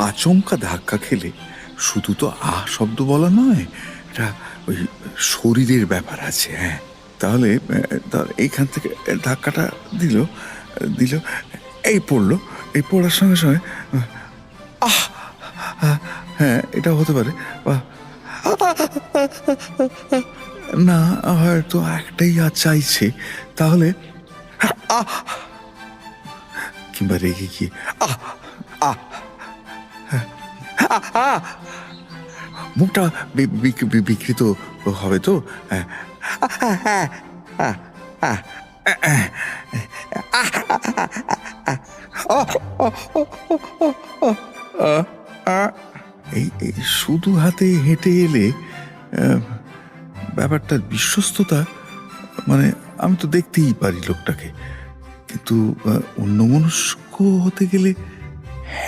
আচমকা ধাক্কা খেলে শুধু তো শব্দ বলা নয়, এটা ওই শরীরের ব্যাপার আছে। হ্যাঁ, তাহলে এইখান থেকে ধাক্কাটা দিল, এই পড়লো, এই পড়ার সঙ্গে সঙ্গে হ্যাঁ, এটা হতে পারে। না, হয়তো একটাই চাইছে, তাহলে কিংবা রেগে গিয়ে মুখটা বিকৃত হবে তো। এই শুধু হাতে হেঁটে এলে ব্যাপারটার বিশ্বস্ততা, মানে আমি তো দেখতেই পারি লোকটাকে, কিন্তু অন্যমনস্ক হতে গেলে